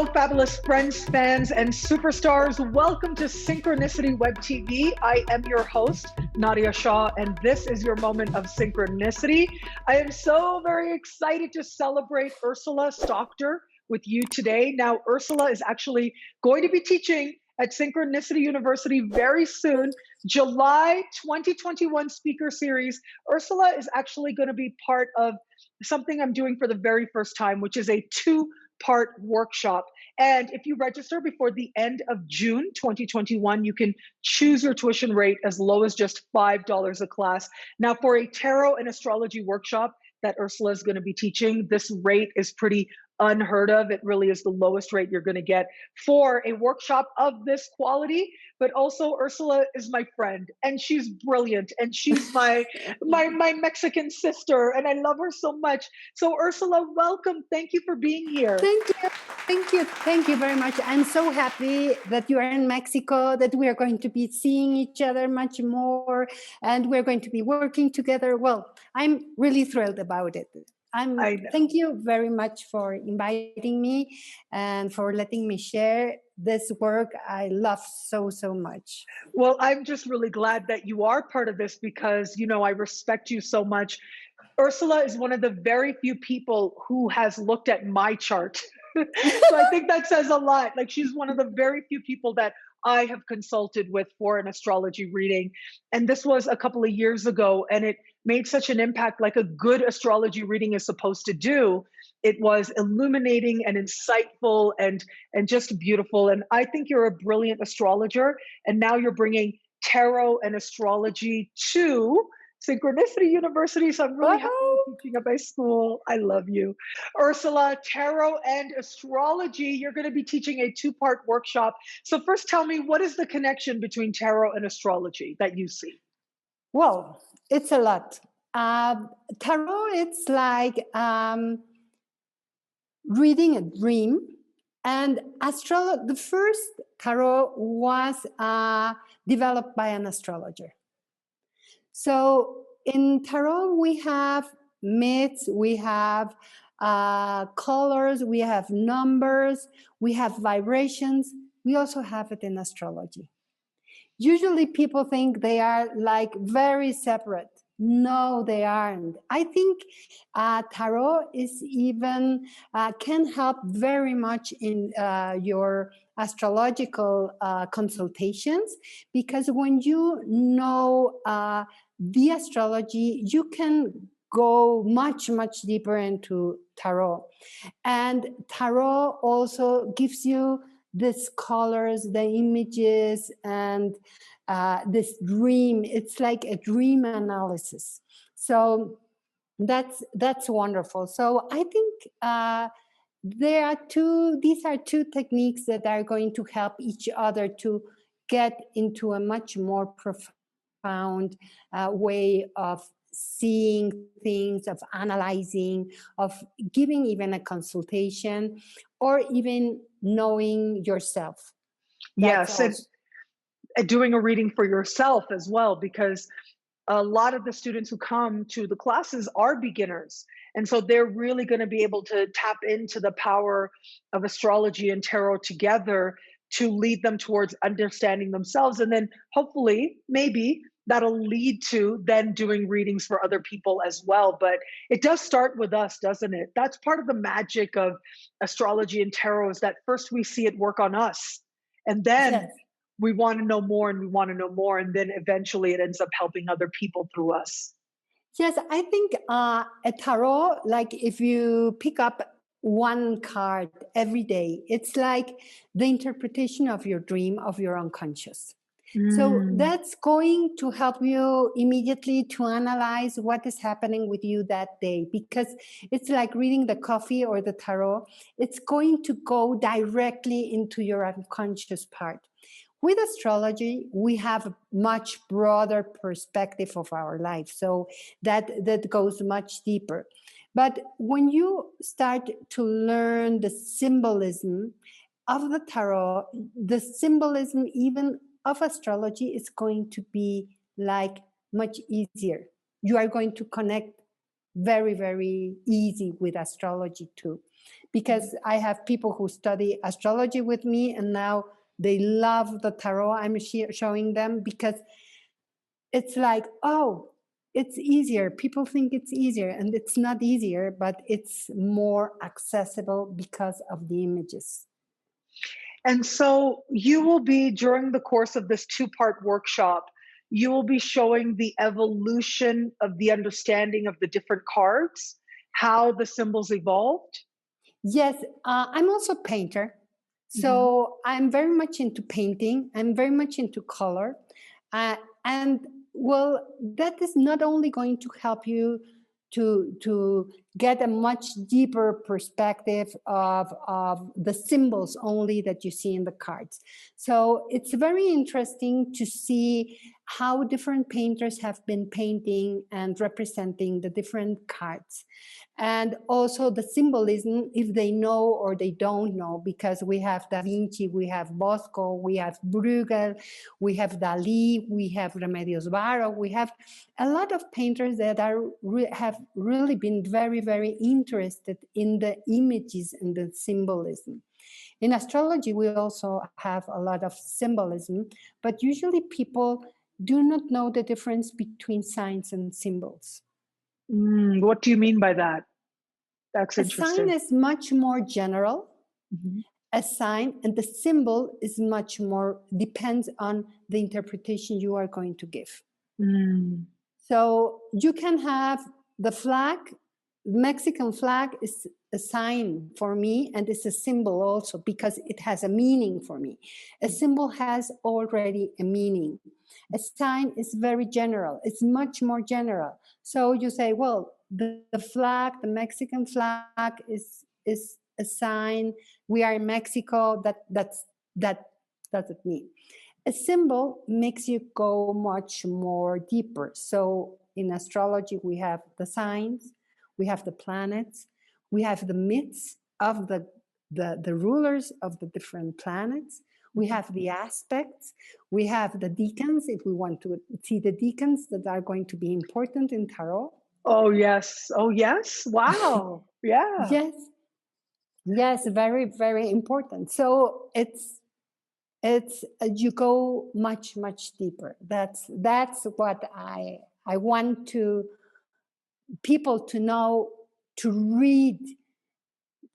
Hello, fabulous friends, fans, and superstars. Welcome to Synchronicity Web TV. I am your host, Nadiya Shah, and this is your moment of synchronicity. I am so very excited to celebrate Ursula Stockder with you today. Now, Ursula is actually going to be teaching at Synchronicity University very soon. July 2021 speaker series. Ursula is actually going to be part of something I'm doing for the very first time, which is a two-part workshop. And if you register before the end of June 2021, you can choose your tuition rate as low as just $5 a class. Now, for a tarot and astrology workshop that Ursula is going to be teaching, this rate is pretty unheard of. It really is the lowest rate you're going to get for a workshop of this quality. But also, Ursula is my friend, and she's brilliant, and she's my Mexican sister, and I love her so much. So, Ursula, welcome. Thank you for being here. Thank you very much. I'm so happy that you are in Mexico, that we are going to be seeing each other much more, and we're going to be working together. Well, I'm really thrilled about it. Thank you very much for inviting me and for letting me share this work I love so much. Well, I'm just really glad that you are part of this because, you know, I respect you so much. Ursula is one of the very few people who has looked at my chart. So I think that says a lot. Like, she's one of the very few people that I have consulted with for an astrology reading. And this was a couple of years ago, and it made such an impact, like a good astrology reading is supposed to do. It was illuminating and insightful and just beautiful. And I think you're a brilliant astrologer. And now you're bringing tarot and astrology to Synchronicity University. So I'm really happy you're teaching at my school. I love you. Ursula, tarot and astrology, you're going to be teaching a two-part workshop. So first tell me, what is the connection between tarot and astrology that you see? Well, it's a lot. Tarot, it's like reading a dream. And the first tarot was developed by an astrologer. So in tarot, we have myths, we have colors, we have numbers, we have vibrations. We also have it in astrology. Usually people think they are like very separate. No, they aren't. I think tarot is even can help very much in your astrological consultations, because when you know the astrology, you can go much deeper into tarot. And tarot also gives you these colors, the images, and this dream. It's like a dream analysis. So that's wonderful. So I think these are two techniques that are going to help each other to get into a much more profound way of seeing things, of analyzing, of giving even a consultation, or even knowing yourself. Yes, and doing a reading for yourself as well, because a lot of the students who come to the classes are beginners. And so they're really going to be able to tap into the power of astrology and tarot together to lead them towards understanding themselves. And then hopefully, maybe, that'll lead to then doing readings for other people as well. But it does start with us, doesn't it? That's part of the magic of astrology and tarot, is that first we see it work on us. And then we want to know more, and we want to know more. And then eventually it ends up helping other people through us. Yes, I think a tarot, like if you pick up one card every day, it's like the interpretation of your dream, of your unconscious. So that's going to help you immediately to analyze what is happening with you that day, because it's like reading the coffee or the tarot. It's going to go directly into your unconscious part. With astrology, we have a much broader perspective of our life, so that goes much deeper. But when you start to learn the symbolism of the tarot, the symbolism even of astrology is going to be like much easier. You are going to connect very easy with astrology too, because I have people who study astrology with me, and now they love the tarot I'm showing them, because it's like, oh, it's easier. People think it's easier, and it's not easier, but it's more accessible because of the images. And so you will be, during the course of this two-part workshop, you will be showing the evolution of the understanding of the different cards, how the symbols evolved. Yes, I'm also a painter. So I'm very much into painting. I'm very much into color. And well, that is not only going to help you to get a much deeper perspective of the symbols only that you see in the cards. So it's very interesting to see how different painters have been painting and representing the different cards. And also the symbolism, if they know or they don't know, because we have Da Vinci, we have Bosco, we have Bruegel, we have Dalí, we have Remedios Varo, we have a lot of painters that have really been very, very interested in the images and the symbolism. In astrology, we also have a lot of symbolism, but usually people do not know the difference between signs and symbols. What do you mean by that? That's interesting. A sign is much more general. A sign, and the symbol is much more, depends on the interpretation you are going to give. So you can have the flag. Mexican flag is a sign for me, and it's a symbol also because it has a meaning for me. A symbol has already a meaning. A sign is very general. It's much more general. So you say, well, the flag, the Mexican flag is a sign. We are in Mexico. That doesn't mean. A symbol makes you go much more deeper. So in astrology, we have the signs, we have the planets, we have the myths of the rulers of the different planets. We have the aspects, we have the decans, if we want to see the decans that are going to be important in tarot. Oh, yes. Oh, yes. Wow. Yeah. Yes, very, very important. So it's you go much, much deeper. That's what I want people to know, to read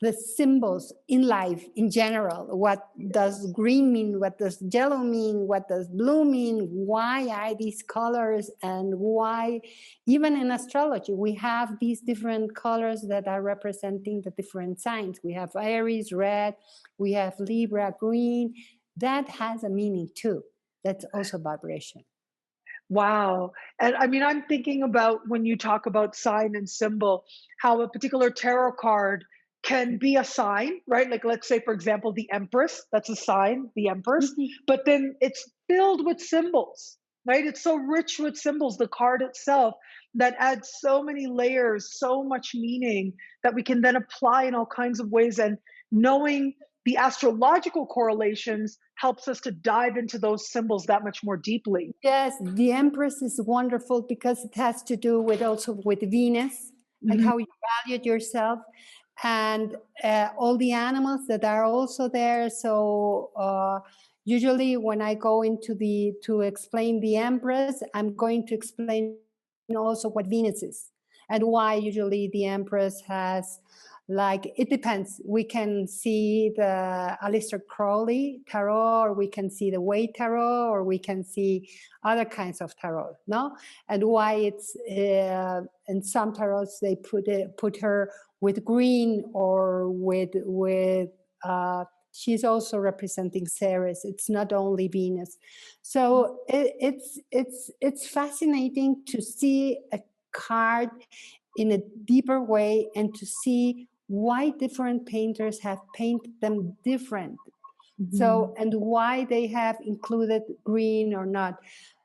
the symbols in life in general. What does green mean? What does yellow mean? What does blue mean? Why are these colors? And why, even in astrology, we have these different colors that are representing the different signs. We have Aries, red, we have Libra, green. That has a meaning too. That's also vibration. Wow. And I mean, I'm thinking about when you talk about sign and symbol, how a particular tarot card can be a sign, right? Like, let's say, for example, the Empress, that's a sign, the Empress, but then it's filled with symbols, right? It's so rich with symbols, the card itself, that adds so many layers, so much meaning that we can then apply in all kinds of ways. And knowing the astrological correlations helps us to dive into those symbols that much more deeply. Yes, the Empress is wonderful because it has to do with also with Venus and how you value yourself, and all the animals that are also there. So usually when I go into to explain the Empress, I'm going to explain also what Venus is and why usually the Empress has, like, it depends. We can see the Aleister Crowley tarot, or we can see the Way tarot, or we can see other kinds of tarot, no? And why it's, in some tarots, they put her with green or with she's also representing Ceres. It's not only Venus. So it's fascinating to see a card in a deeper way and to see why different painters have painted them different. So, and why they have included green or not.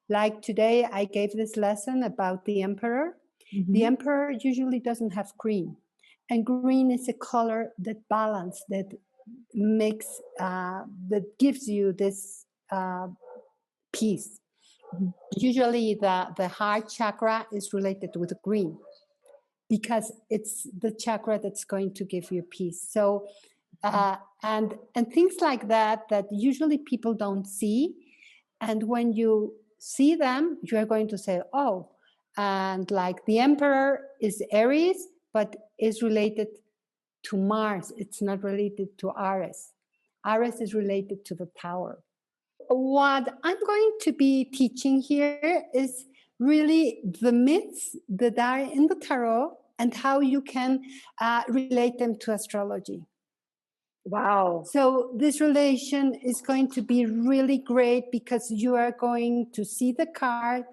Like today, I gave this lesson about the Emperor. The Emperor usually doesn't have green. And green is a color that balance, that makes, that gives you this peace. Usually the heart chakra is related with green. because it's the chakra that's going to give you peace. So, and things like that usually people don't see. And when you see them, you are going to say, oh, and like the emperor is Aries, but is related to Mars. It's not related to Aries. Aries is related to the tower. What I'm going to be teaching here is really the myths that are in the tarot and how you can relate them to astrology. Wow. So this relation is going to be really great because you are going to see the card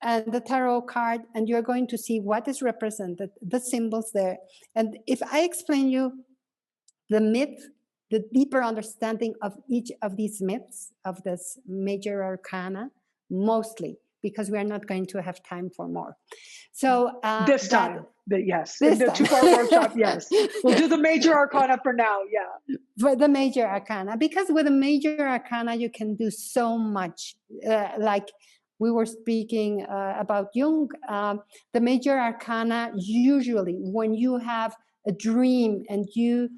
and the tarot card, and you're going to see what is represented, the symbols there. And if I explain you the myth, the deeper understanding of each of these myths, of this major arcana, mostly, because we are not going to have time for more. So this time, yes. This in the two-part workshop, yes. We'll do the major arcana for now, yeah. For the major arcana, because with the major arcana, you can do so much. Like we were speaking about Jung, the major arcana, usually when you have a dream and you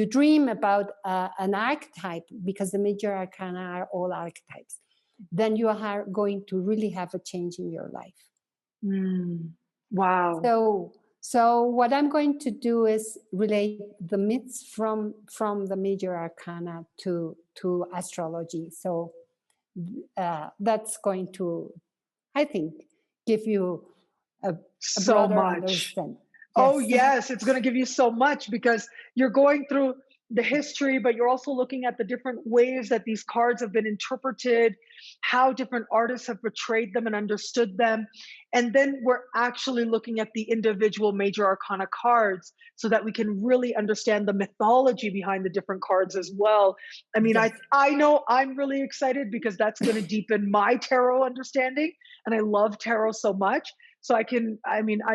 dream about an archetype, because the major arcana are all archetypes, then you are going to really have a change in your life. Wow. So what I'm going to do is relate the myths from the major arcana to astrology. So that's going to, I think, give you a so broader much understanding. Yes. Oh yes, it's going to give you so much because you're going through the history, but you're also looking at the different ways that these cards have been interpreted, how different artists have portrayed them and understood them. And then we're actually looking at the individual major arcana cards so that we can really understand the mythology behind the different cards as well. I mean, yes. I know I'm really excited because that's going to deepen my tarot understanding. And I love tarot so much. So I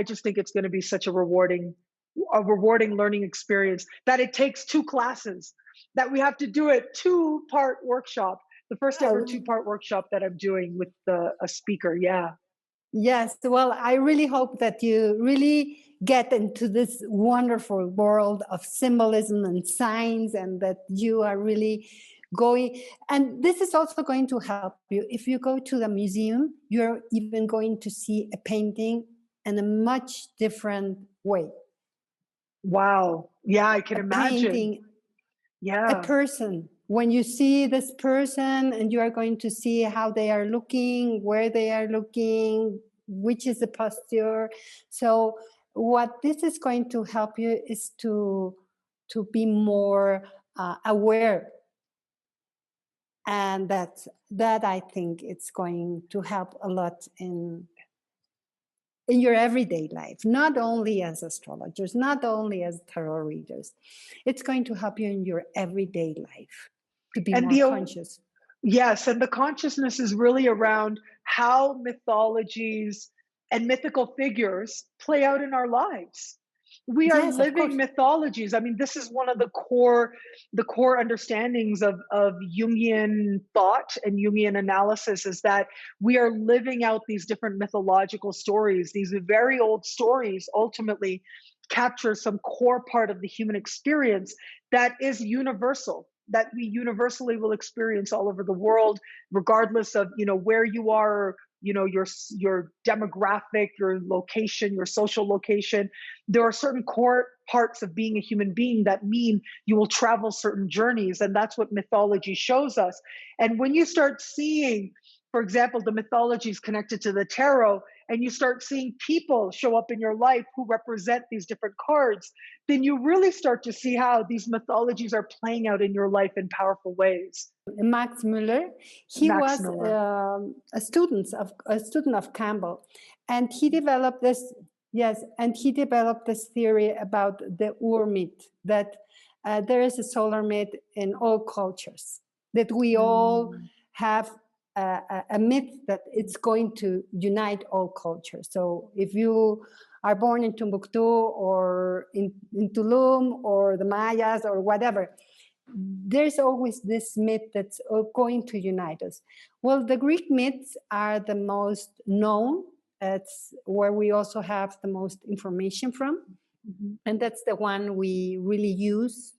just think it's going to be such a rewarding learning experience that it takes 2 classes, that we have to do a 2-part workshop, the first ever 2-part workshop that I'm doing with a speaker. Yeah. Yes. Well, I really hope that you really get into this wonderful world of symbolism and signs, and that you are really going. And this is also going to help you. If you go to the museum, you're even going to see a painting in a much different way. Wow. Yeah, I can imagine. Painting, yeah. A person. When you see this person and you are going to see how they are looking, where they are looking, which is the posture. So what this is going to help you is to be more aware. And that I think it's going to help a lot in your everyday life, not only as astrologers, not only as tarot readers. It's going to help you in your everyday life to be more conscious. Yes, and the consciousness is really around how mythologies and mythical figures play out in our lives. We are living mythologies. I mean, this is one of the core understandings of Jungian thought and Jungian analysis, is that we are living out these different mythological stories. These very old stories ultimately capture some core part of the human experience that is universal, that we universally will experience all over the world, regardless of, where you are, your demographic, your location, your social location. There are certain core parts of being a human being that mean you will travel certain journeys. And that's what mythology shows us. And when you start seeing, for example, the mythologies connected to the tarot, and you start seeing people show up in your life who represent these different cards, then you really start to see how these mythologies are playing out in your life in powerful ways. Max Muller, he was a student of Campbell, and he developed this. Yes, and he developed this theory about the myth, that there is a solar myth in all cultures, that we all have a myth that it's going to unite all cultures. So if you are born in Timbuktu or in Tulum or the Mayas or whatever, there's always this myth that's going to unite us. Well, the Greek myths are the most known It's where we also have the most information from. And that's the one we really use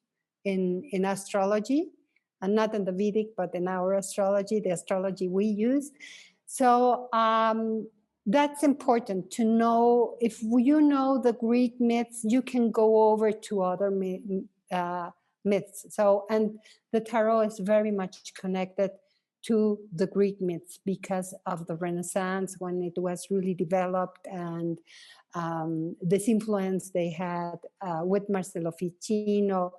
in astrology, and not in the Vedic, but in our astrology, the astrology we use. So that's important to know. If you know the Greek myths, you can go over to other myths. So, and the tarot is very much connected to the Greek myths because of the Renaissance, when it was really developed, and this influence they had with Marcello Ficino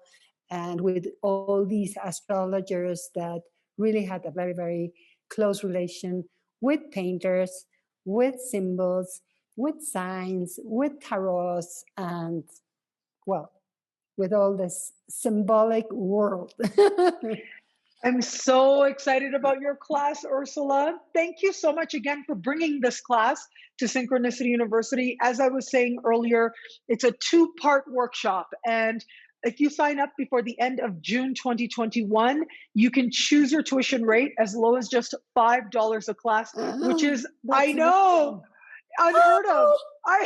and with all these astrologers that really had a very, very close relation with painters, with symbols, with signs, with tarots, and, well, with all this symbolic world. I'm so excited about your class, Ursula. Thank you so much again for bringing this class to Synchronicity University. As I was saying earlier, it's a 2-part workshop. And if you sign up before the end of June 2021, you can choose your tuition rate as low as just $5 a class, which is, I know, unheard of. I'm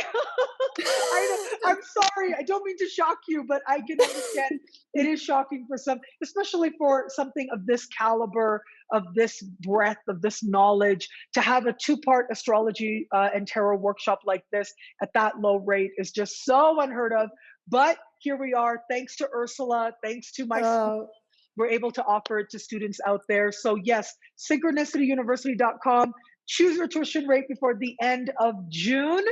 sorry, I don't mean to shock you, but I can understand it is shocking for some, especially for something of this caliber, of this breadth, of this knowledge. To have a 2-part astrology and tarot workshop like this at that low rate is just so unheard of. But here we are, thanks to Ursula, thanks to my school, we're able to offer it to students out there. So yes, synchronicityuniversity.com. Choose your tuition rate before the end of June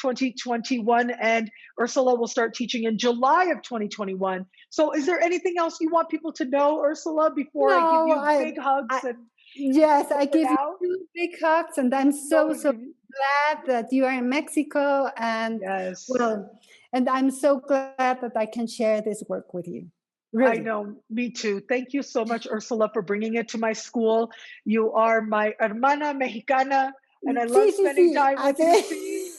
2021, and Ursula will start teaching in July of 2021. So is there anything else you want people to know, Ursula, before I give you big hugs? Yes, I give you 2 big hugs, and I'm so glad that you are in Mexico, and yes, well, and I'm so glad that I can share this work with you. Really. I know, me too. Thank you so much, Ursula, for bringing it to my school. You are my hermana mexicana, and I love spending time with you.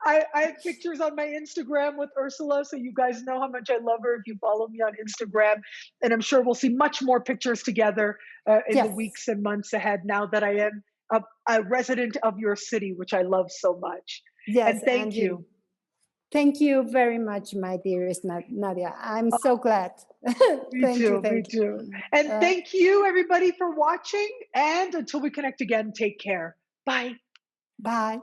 I have pictures on my Instagram with Ursula, so you guys know how much I love her if you follow me on Instagram. And I'm sure we'll see much more pictures together in the weeks and months ahead, now that I am a resident of your city, which I love so much. Yes, and thank you. Thank you very much, my dearest Nadiya. I'm so glad. Me too. And thank you, everybody, for watching. And until we connect again, take care. Bye. Bye.